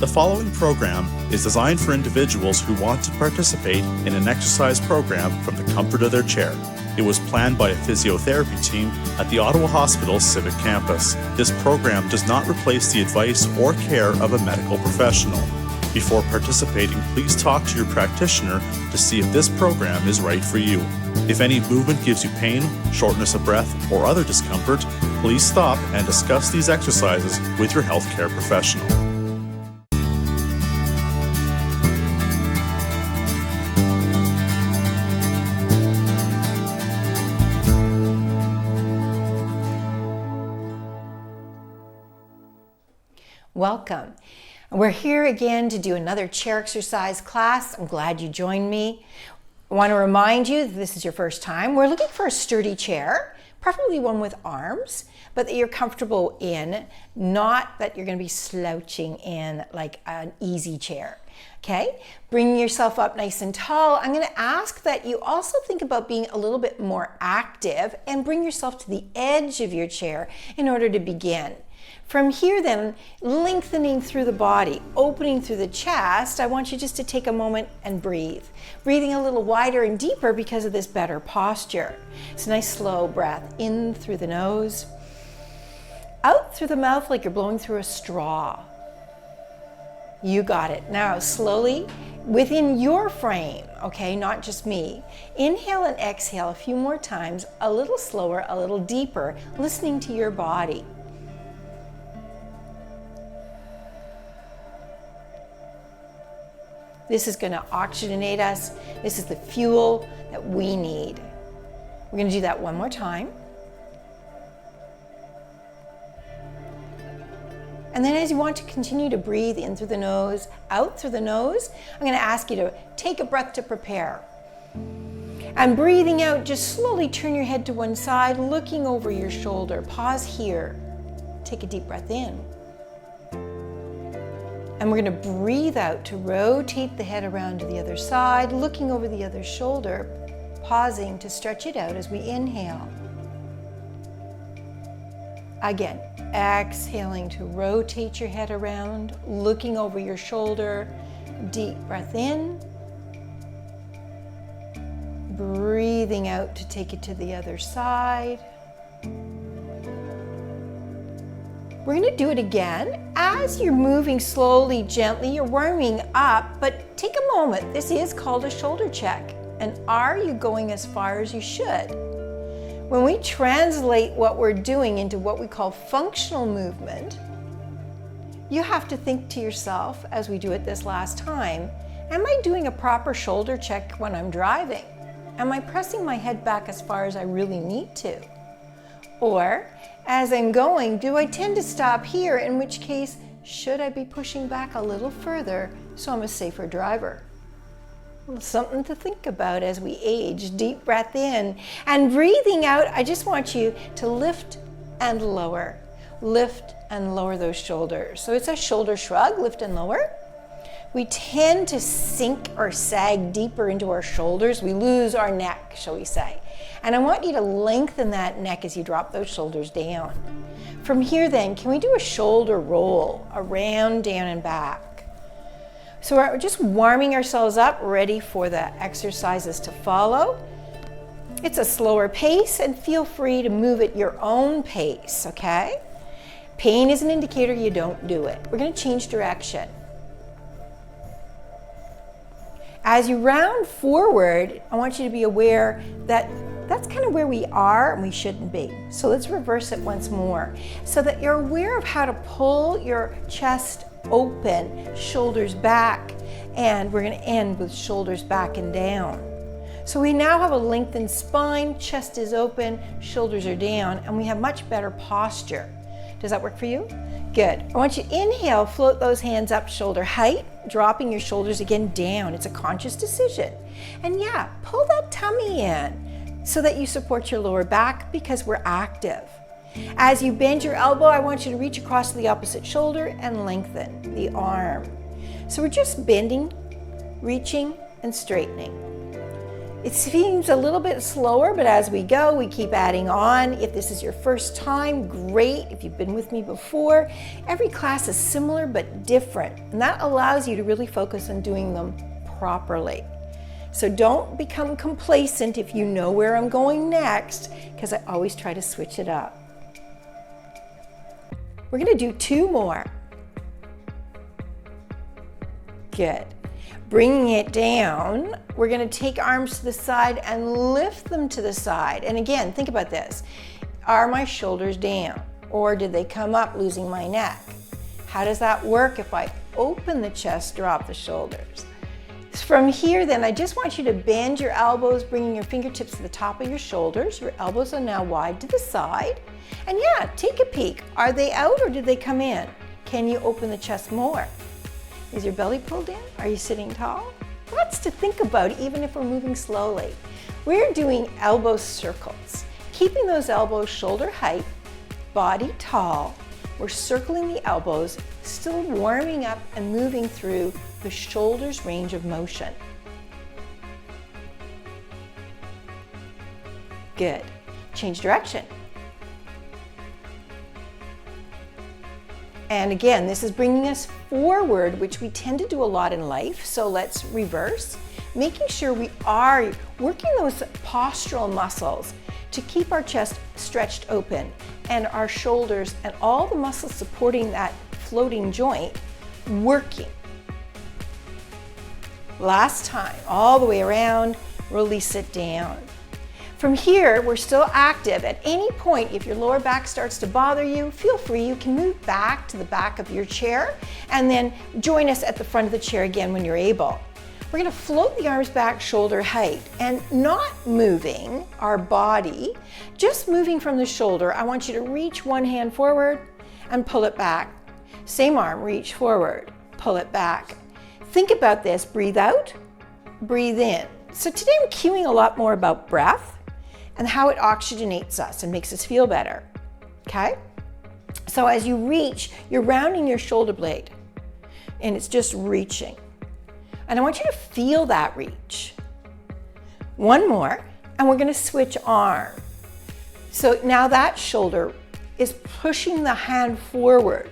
The following program is designed for individuals who want to participate in an exercise program from the comfort of their chair. It was planned by a physiotherapy team at the Ottawa Hospital's Civic Campus. This program does not replace the advice or care of a medical professional. Before participating, please talk to your practitioner to see if this program is right for you. If any movement gives you pain, shortness of breath, or other discomfort, please stop and discuss these exercises with your healthcare professional. Welcome. We're here again to do another chair exercise class. I'm glad you joined me. I want to remind you that this is your first time. We're looking for a sturdy chair, preferably one with arms, but that you're comfortable in, not that you're going to be slouching in like an easy chair. Okay, bring yourself up nice and tall. I'm going to ask that you also think about being a little bit more active and bring yourself to the edge of your chair in order to begin. From here then, lengthening through the body, opening through the chest, I want you just to take a moment and breathe. Breathing a little wider and deeper because of this better posture. It's a nice slow breath in through the nose, out through the mouth like you're blowing through a straw. You got it. Now slowly, within your frame, okay, not just me. Inhale and exhale a few more times, a little slower, a little deeper, listening to your body. This is going to oxygenate us. This is the fuel that we need. We're going to do that one more time. And then as you want to continue to breathe in through the nose, out through the nose, I'm going to ask you to take a breath to prepare. And breathing out, just slowly turn your head to one side, looking over your shoulder. Pause here. Take a deep breath in. And we're going to breathe out to rotate the head around to the other side, looking over the other shoulder, pausing to stretch it out as we inhale. Again, exhaling to rotate your head around, looking over your shoulder, deep breath in. Breathing out to take it to the other side. We're going to do it again. As you're moving slowly, gently, you're warming up, but take a moment. This is called a shoulder check. And are you going as far as you should? When we translate what we're doing into what we call functional movement, you have to think to yourself, as we do it this last time, am I doing a proper shoulder check when I'm driving? Am I pressing my head back as far as I really need to? Or, as I'm going, do I tend to stop here, in which case, should I be pushing back a little further so I'm a safer driver? Something to think about as we age. Deep breath in and breathing out. I just want you to lift and lower those shoulders. So it's a shoulder shrug, lift and lower. We tend to sink or sag deeper into our shoulders. We lose our neck, shall we say. And I want you to lengthen that neck as you drop those shoulders down. From here then, can we do a shoulder roll around, down, and back? So we're just warming ourselves up, ready for the exercises to follow. It's a slower pace, and feel free to move at your own pace, okay? Pain is an indicator you don't do it. We're going to change direction. As you round forward, I want you to be aware that that's kind of where we are and we shouldn't be. So let's reverse it once more so that you're aware of how to pull your chest open, shoulders back, and we're going to end with shoulders back and down. So we now have a lengthened spine, chest is open, shoulders are down, and we have much better posture. Does that work for you? Good. I want you to inhale, float those hands up shoulder height, dropping your shoulders again down. It's a conscious decision. And yeah, pull that tummy in so that you support your lower back because we're active. As you bend your elbow, I want you to reach across to the opposite shoulder and lengthen the arm. So we're just bending, reaching, and straightening. It seems a little bit slower, but as we go, we keep adding on. If this is your first time, great. If you've been with me before, every class is similar but different, and that allows you to really focus on doing them properly. So don't become complacent if you know where I'm going next, because I always try to switch it up. We're going to do 2 more. Good. Bringing it down, we're going to take arms to the side and lift them to the side. And again, think about this. Are my shoulders down, or did they come up, losing my neck? How does that work if I open the chest, drop the shoulders? From here then, I just want you to bend your elbows, bringing your fingertips to the top of your shoulders. Your elbows are now wide to the side. And yeah, take a peek. Are they out or did they come in? Can you open the chest more? Is your belly pulled in? Are you sitting tall? Lots to think about, even if we're moving slowly. We're doing elbow circles, keeping those elbows shoulder height, body tall. We're circling the elbows, still warming up and moving through the shoulders' range of motion. Good. Change direction. And again, this is bringing us forward, which we tend to do a lot in life. So let's reverse, making sure we are working those postural muscles to keep our chest stretched open and our shoulders and all the muscles supporting that floating joint working. Last time, all the way around, release it down. From here, we're still active. At any point, if your lower back starts to bother you, feel free. You can move back to the back of your chair and then join us at the front of the chair again when you're able. We're going to float the arms back shoulder height and not moving our body, just moving from the shoulder. I want you to reach one hand forward and pull it back. Same arm, reach forward, pull it back. Think about this. Breathe out, breathe in. So today I'm cueing a lot more about breath and how it oxygenates us and makes us feel better, okay? So as you reach, you're rounding your shoulder blade and it's just reaching. And I want you to feel that reach. One more, and we're gonna switch arm. So now that shoulder is pushing the hand forward.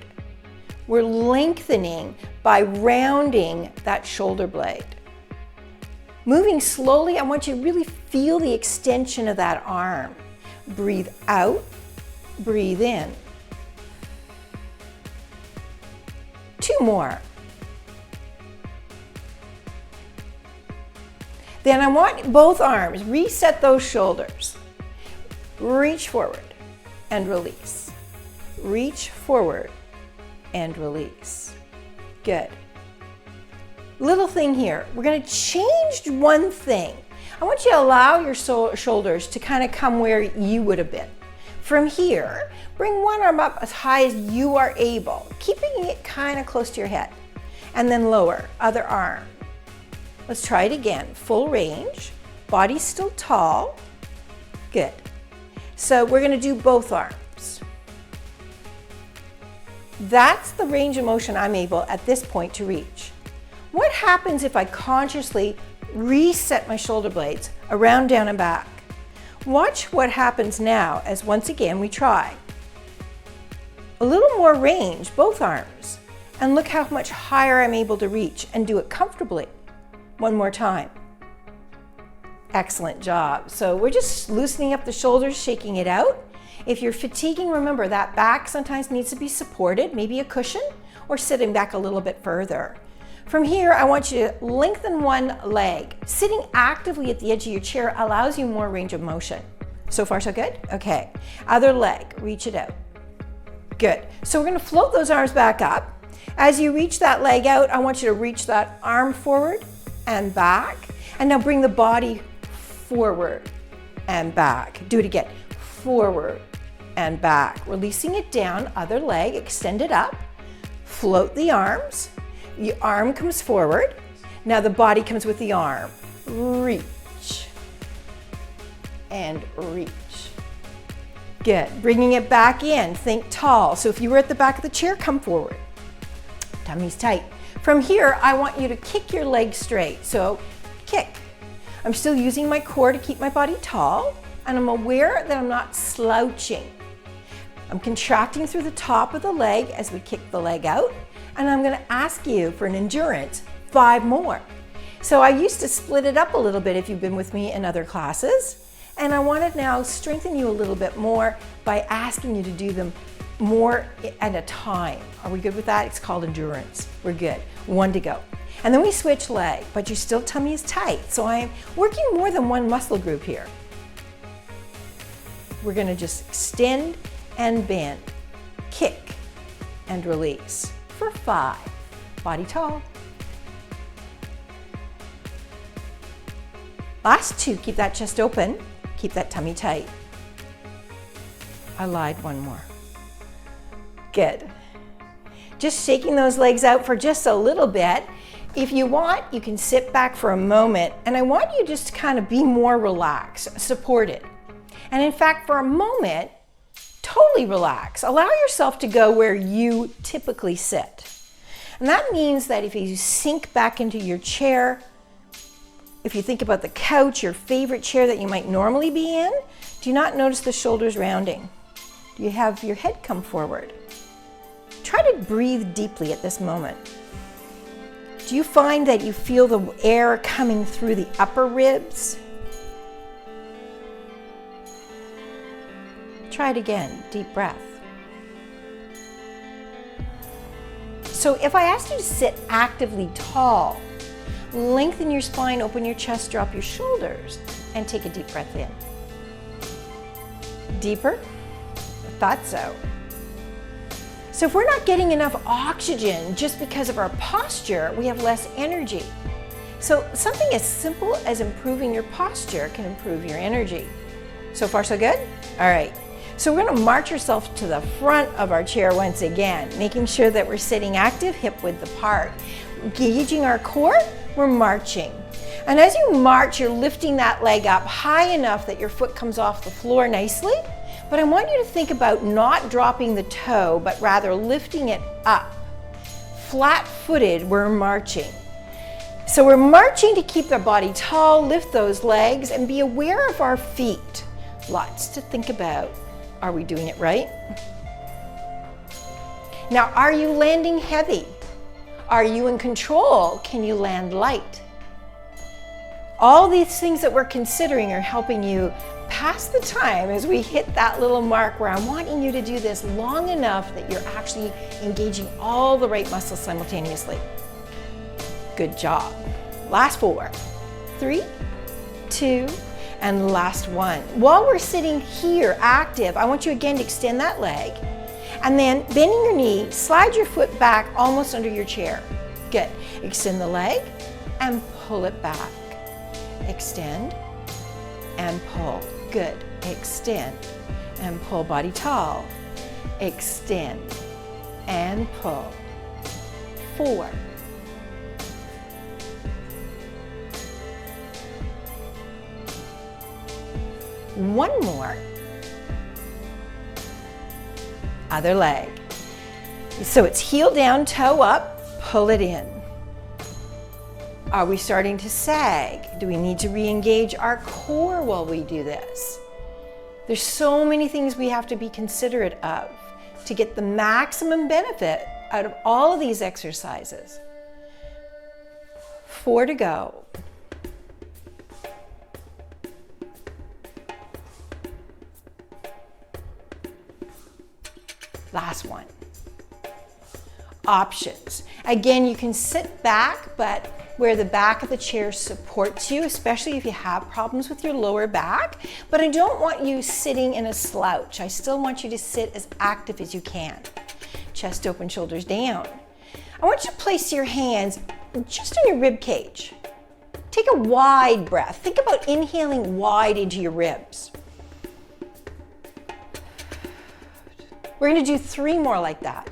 We're lengthening by rounding that shoulder blade. Moving slowly, I want you to really feel the extension of that arm. Breathe out, breathe in. 2 more. Then I want both arms, reset those shoulders. Reach forward and release. Reach forward and release. Good. Little thing here, we're going to change one thing. I want you to allow your shoulders to kind of come where you would have been. From here, bring one arm up as high as you are able, keeping it kind of close to your head. And then lower, other arm. Let's try it again. Full range, body still tall. Good. So we're going to do both arms. That's the range of motion I'm able at this point to reach. What happens if I consciously reset my shoulder blades around, down, and back? Watch what happens now as once again we try. A little more range, both arms, and look how much higher I'm able to reach and do it comfortably. One more time. Excellent job. So we're just loosening up the shoulders, shaking it out. If you're fatiguing, remember that back sometimes needs to be supported, maybe a cushion, or sitting back a little bit further. From here, I want you to lengthen one leg. Sitting actively at the edge of your chair allows you more range of motion. So far, so good? Okay. Other leg, reach it out. Good. So we're going to float those arms back up. As you reach that leg out, I want you to reach that arm forward and back. And now bring the body forward and back. Do it again. Forward and back. Releasing it down, other leg, extend it up. Float the arms. The arm comes forward. Now the body comes with the arm. Reach and reach. Good. Bringing it back in. Think tall. So if you were at the back of the chair, come forward. Tummy's tight. From here, I want you to kick your leg straight. So kick. I'm still using my core to keep my body tall, and I'm aware that I'm not slouching. I'm contracting through the top of the leg as we kick the leg out, and I'm going to ask you for an endurance 5 more. So I used to split it up a little bit if you've been with me in other classes, and I want to now strengthen you a little bit more by asking you to do them more at a time. Are we good with that? It's called endurance. We're good. 1 to go. And then we switch leg, but your still tummy is tight. So I'm working more than one muscle group here. We're going to just extend and bend, kick and release for 5. Body tall. Last 2, keep that chest open, keep that tummy tight. I lied 1 more. Good. Just shaking those legs out for just a little bit. If you want, you can sit back for a moment, and I want you just to kind of be more relaxed, supported. And in fact, for a moment, totally relax. Allow yourself to go where you typically sit. And that means that if you sink back into your chair, if you think about the couch, your favorite chair that you might normally be in, do you not notice the shoulders rounding? Do you have your head come forward? Try to breathe deeply at this moment. Do you find that you feel the air coming through the upper ribs? Try it again, deep breath. So if I asked you to sit actively tall, lengthen your spine, open your chest, drop your shoulders, and take a deep breath in. Deeper? I thought so. So if we're not getting enough oxygen just because of our posture, we have less energy. So something as simple as improving your posture can improve your energy. So far, so good? All right. So we're going to march ourselves to the front of our chair once again, making sure that we're sitting active, hip width apart. Engaging our core, we're marching. And as you march, you're lifting that leg up high enough that your foot comes off the floor nicely. But I want you to think about not dropping the toe, but rather lifting it up. Flat-footed, we're marching. So we're marching to keep the body tall, lift those legs, and be aware of our feet. Lots to think about. Are we doing it right? Now, are you landing heavy? Are you in control? Can you land light? All these things that we're considering are helping you pass the time as we hit that little mark where I'm wanting you to do this long enough that you're actually engaging all the right muscles simultaneously. Good job. Last 4, 3, 2, and last 1. While we're sitting here active, I want you again to extend that leg, and then bending your knee, slide your foot back almost under your chair. Good. Extend the leg and pull it back. Extend and pull. Good. Extend and pull. Body tall. Extend and pull. 4. One more. Other leg. So it's heel down, toe up, pull it in. Are we starting to sag? Do we need to re-engage our core while we do this? There's so many things we have to be considerate of to get the maximum benefit out of all of these exercises. 4 to go. Last one. Options. Again, you can sit back, but where the back of the chair supports you, especially if you have problems with your lower back. But I don't want you sitting in a slouch. I still want you to sit as active as you can. Chest open, shoulders down. I want you to place your hands just on your rib cage. Take a wide breath. Think about inhaling wide into your ribs. We're going to do 3 more like that.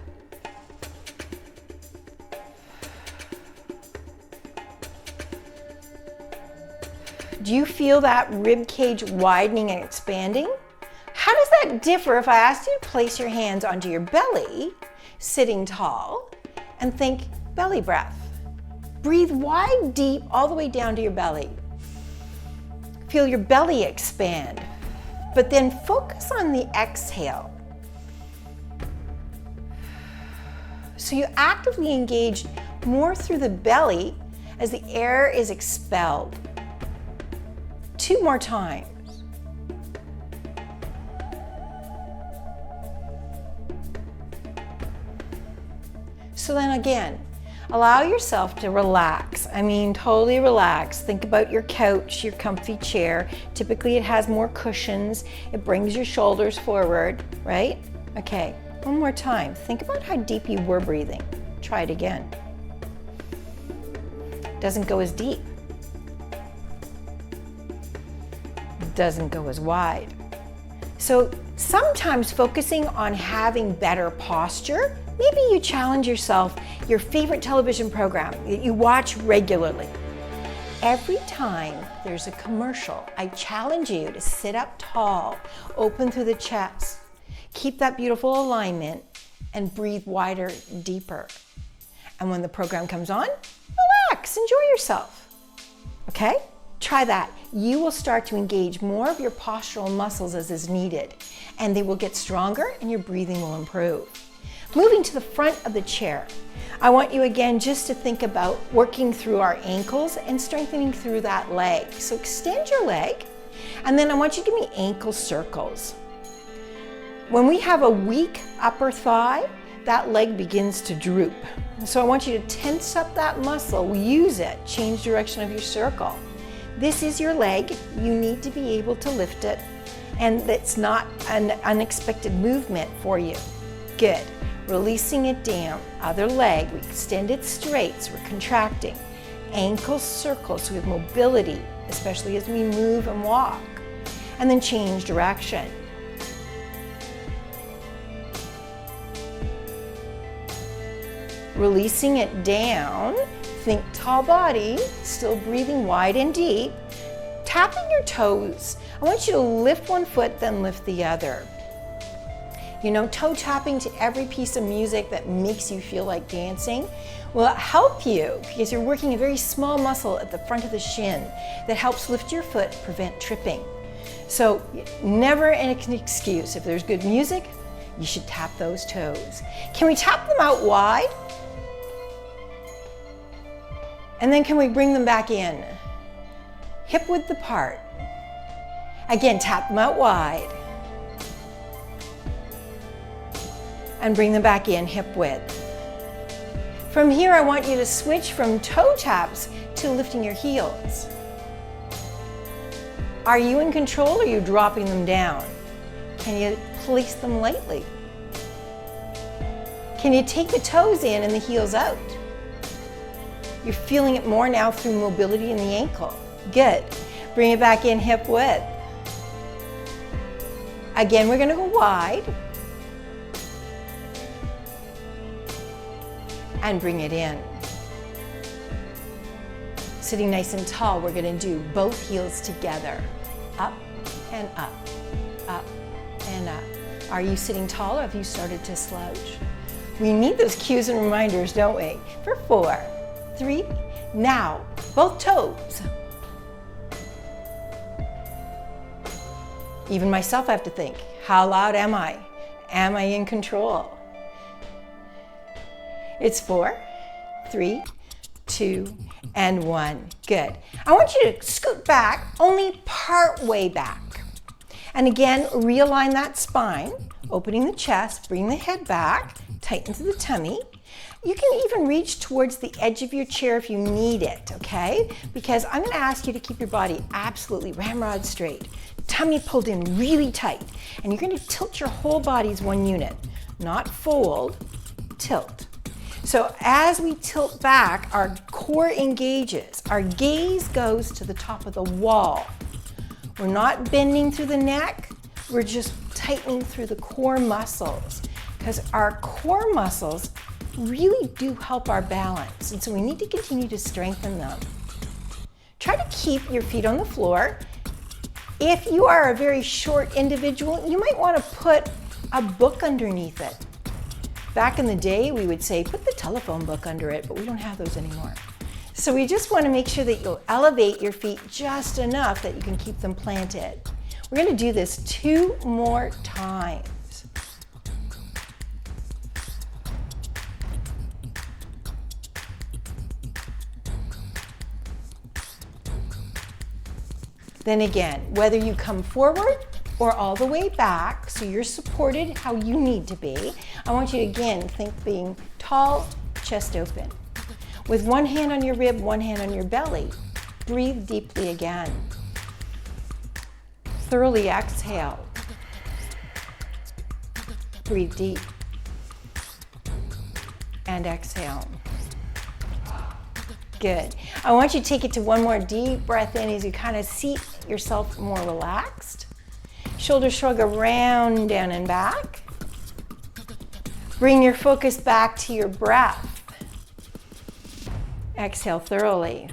Do you feel that rib cage widening and expanding? How does that differ if I asked you to place your hands onto your belly, sitting tall, and think belly breath? Breathe wide, deep, all the way down to your belly. Feel your belly expand, but then focus on the exhale. So you actively engage more through the belly as the air is expelled. 2 more times. So then again, allow yourself to relax. I mean, totally relax. Think about your couch, your comfy chair. Typically it has more cushions. It brings your shoulders forward, right? Okay, one more time. Think about how deep you were breathing. Try it again. Doesn't go as deep. Doesn't go as wide. So sometimes focusing on having better posture, maybe you challenge yourself, your favorite television program that you watch regularly. Every time there's a commercial, I challenge you to sit up tall, open through the chest, keep that beautiful alignment, and breathe wider, deeper. And when the program comes on, relax, enjoy yourself. Okay? Try that. You will start to engage more of your postural muscles as is needed, and they will get stronger and your breathing will improve. Moving to the front of the chair, I want you again just to think about working through our ankles and strengthening through that leg. So extend your leg, and then I want you to give me ankle circles. When we have a weak upper thigh, that leg begins to droop. So I want you to tense up that muscle, use it, change direction of your circle. This is your leg, you need to be able to lift it, and it's not an unexpected movement for you. Good. Releasing it down. Other leg, we extend it straight, so we're contracting. Ankle circles, so we have mobility, especially as we move and walk. And then change direction. Releasing it down, think tall body, still breathing wide and deep. Tapping your toes. I want you to lift one foot, then lift the other. You know, toe tapping to every piece of music that makes you feel like dancing will help you because you're working a very small muscle at the front of the shin that helps lift your foot, prevent tripping. So never an excuse. If there's good music, you should tap those toes. Can we tap them out wide? And then can we bring them back in? Hip width apart. Again, tap them out wide. And bring them back in, hip width. From here, I want you to switch from toe taps to lifting your heels. Are you in control or are you dropping them down? Can you place them lightly? Can you take the toes in and the heels out? You're feeling it more now through mobility in the ankle. Good. Bring it back in, hip width. Again, we're going to go wide. And bring it in. Sitting nice and tall, we're going to do both heels together. Up and up, up and up. Are you sitting tall or have you started to slouch? We need those cues and reminders, don't we? For 4, 3, now, both toes. Even myself, I have to think, how loud am I? Am I in control? It's 4, 3, 2, and 1. Good. I want you to scoot back, only part way back. And again, realign that spine, opening the chest, bring the head back, tighten to the tummy. You can even reach towards the edge of your chair if you need it, okay? Because I'm going to ask you to keep your body absolutely ramrod straight, tummy pulled in really tight, and you're going to tilt your whole body as one unit, not fold, tilt. So as we tilt back, our core engages. Our gaze goes to the top of the wall. We're not bending through the neck, we're just tightening through the core muscles because our core muscles really do help our balance, and so we need to continue to strengthen them. Try to keep your feet on the floor. If you are a very short individual, you might want to put a book underneath it. Back in the day, we would say, put the telephone book under it, but we don't have those anymore. So we just want to make sure that you'll elevate your feet just enough that you can keep them planted. We're going to do this 2 more times. Then again, whether you come forward or all the way back, so you're supported how you need to be, I want you to again think being tall, chest open. With one hand on your rib, one hand on your belly. Breathe deeply again. Thoroughly exhale. Breathe deep. And exhale. Good. I want you to take it to one more deep breath in as you kind of seat yourself more relaxed. Shoulder shrug around, down and back. Bring your focus back to your breath. Exhale thoroughly.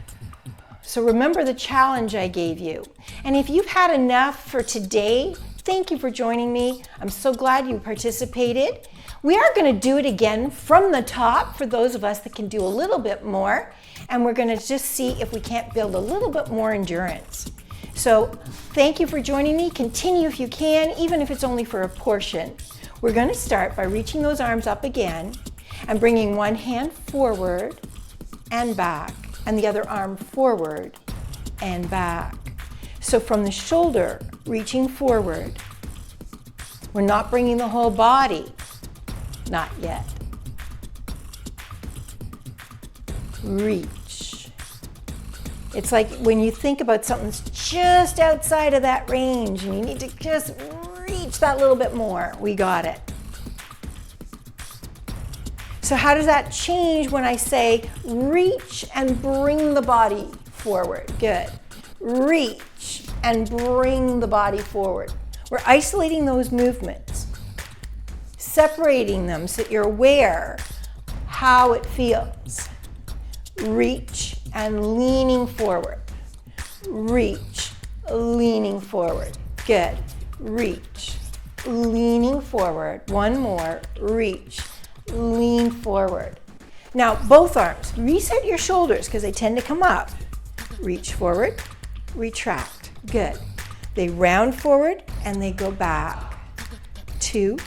So remember the challenge I gave you. And if you've had enough for today, thank you for joining me. I'm so glad you participated. We are going to do it again from the top for those of us that can do a little bit more. And we're going to just see if we can't build a little bit more endurance. So thank you for joining me. Continue if you can, even if it's only for a portion. We're going to start by reaching those arms up again and bringing one hand forward and back, and the other arm forward and back. So from the shoulder, reaching forward. We're not bringing the whole body. Not yet. Reach. It's like when you think about something that's just outside of that range and you need to just reach that little bit more. We got it. So how does that change when I say reach and bring the body forward? Good. Reach and bring the body forward. We're isolating those movements, separating them so that you're aware how it feels. Reach and leaning forward. Reach, leaning forward. Good. Reach, leaning forward. One more. Reach, lean forward. Now, both arms. Reset your shoulders because they tend to come up. Reach forward, retract. Good. They round forward and they go back. 2.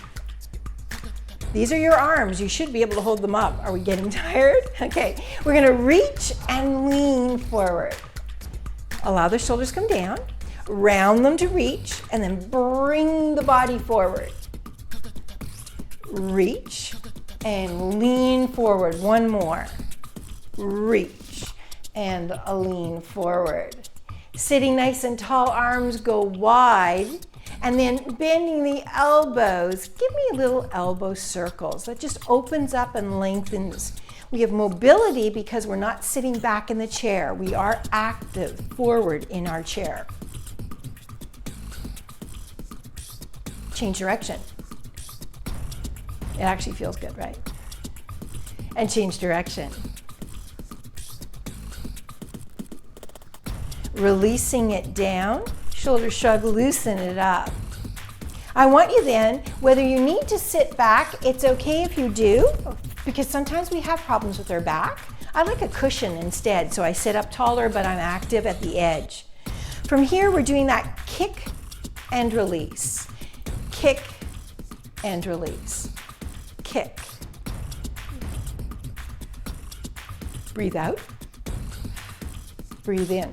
These are your arms. You should be able to hold them up. Are we getting tired? Okay. We're going to reach and lean forward. Allow the shoulders come down. Round them to reach and then bring the body forward. Reach and lean forward. One more. Reach and a lean forward. Sitting nice and tall, arms go wide. And then bending the elbows, give me a little elbow circles. That just opens up and lengthens. We have mobility because we're not sitting back in the chair. We are active forward in our chair. Change direction. It actually feels good, right? And change direction. Releasing it down. Shoulder shrug, loosen it up. I want you then, whether you need to sit back, it's okay if you do, because sometimes we have problems with our back. I like a cushion instead, so I sit up taller, but I'm active at the edge. From here, we're doing that kick and release. Kick and release. Kick. Breathe out. Breathe in.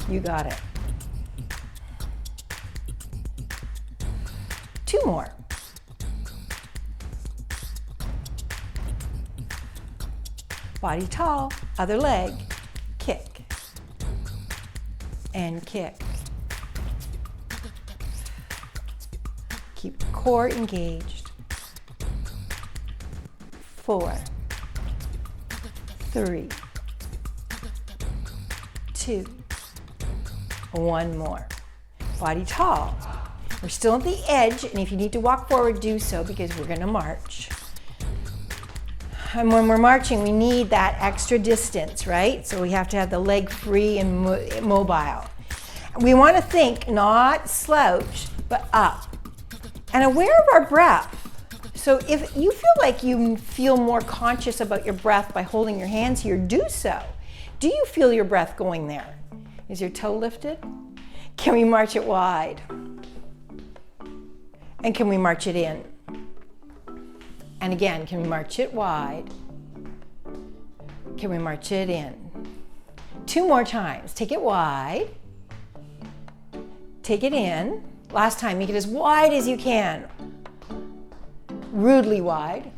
You got it. 2 more. Body tall, other leg, kick, and kick. Keep the core engaged. 4, 3, 2, 1 more. Body tall. We're still at the edge, and if you need to walk forward, do so because we're going to march. And when we're marching, we need that extra distance, right? So we have to have the leg free and mobile. We want to think not slouch, but up. And aware of our breath. So if you feel like you feel more conscious about your breath by holding your hands here, do so. Do you feel your breath going there? Is your toe lifted? Can we march it wide? And can we march it in? And again, can we march it wide? Can we march it in? 2 more times. Take it wide. Take it in. Last time, make it as wide as you can. Rudely wide.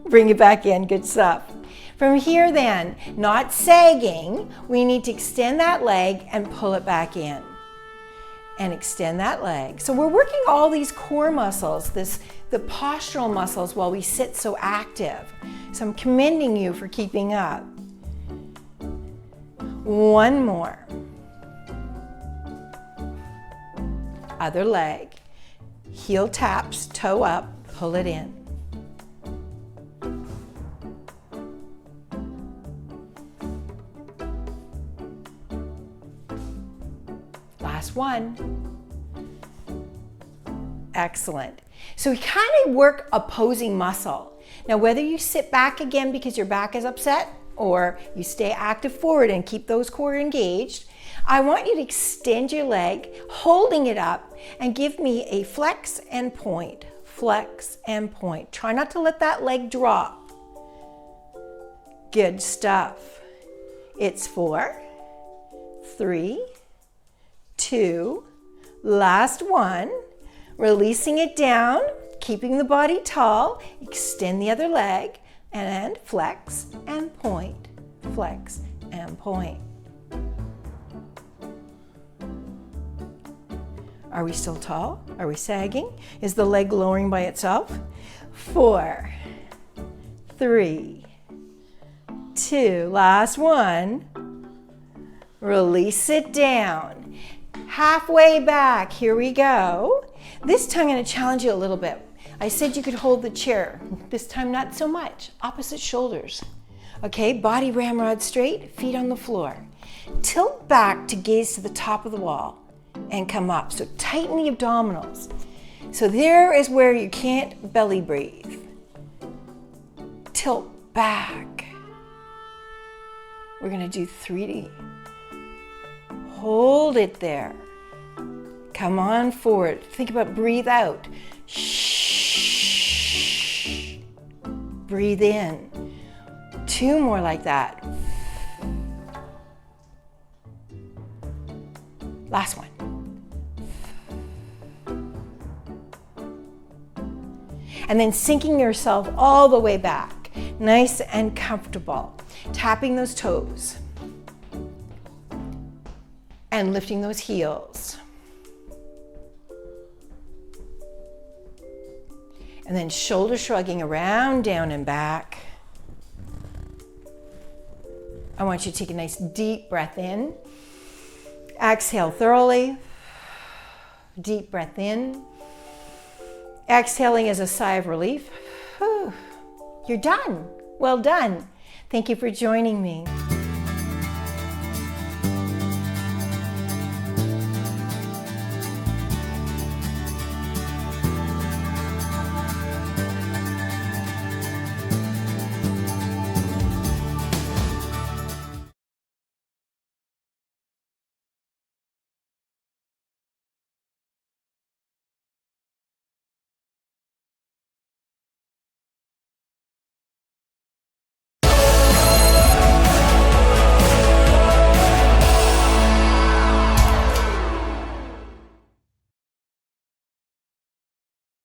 Bring it back in. Good stuff. From here then, not sagging, we need to extend that leg and pull it back in. And extend that leg. So we're working all these core muscles, the postural muscles while we sit so active. So I'm commending you for keeping up. 1 more. Other leg. Heel taps, toe up, pull it in. Last one. Excellent. So we kind of work opposing muscle. Now, whether you sit back again because your back is upset or you stay active forward and keep those core engaged, I want you to extend your leg, holding it up, and give me a flex and point. Flex and point. Try not to let that leg drop. Good stuff. It's 4, 3, 2, last one. Releasing it down, keeping the body tall, extend the other leg, and flex and point, flex and point. Are we still tall? Are we sagging? Is the leg lowering by itself? 4, 3, 2, last one. Release it down. Halfway back, here we go. This time I'm going to challenge you a little bit. I said you could hold the chair. This time not so much. Opposite shoulders. Okay, body ramrod straight, feet on the floor. Tilt back to gaze to the top of the wall and come up. So tighten the abdominals. So there is where you can't belly breathe. Tilt back. We're going to do 3D. Hold it there. Come on forward. Think about breathe out. Shh. Breathe in. 2 more like that. Last one. And then sinking yourself all the way back. Nice and comfortable. Tapping those toes. And lifting those heels. And then shoulder shrugging around, down and back. I want you to take a nice deep breath in. Exhale thoroughly. Deep breath in. Exhaling as a sigh of relief. You're done. Well done. Thank you for joining me.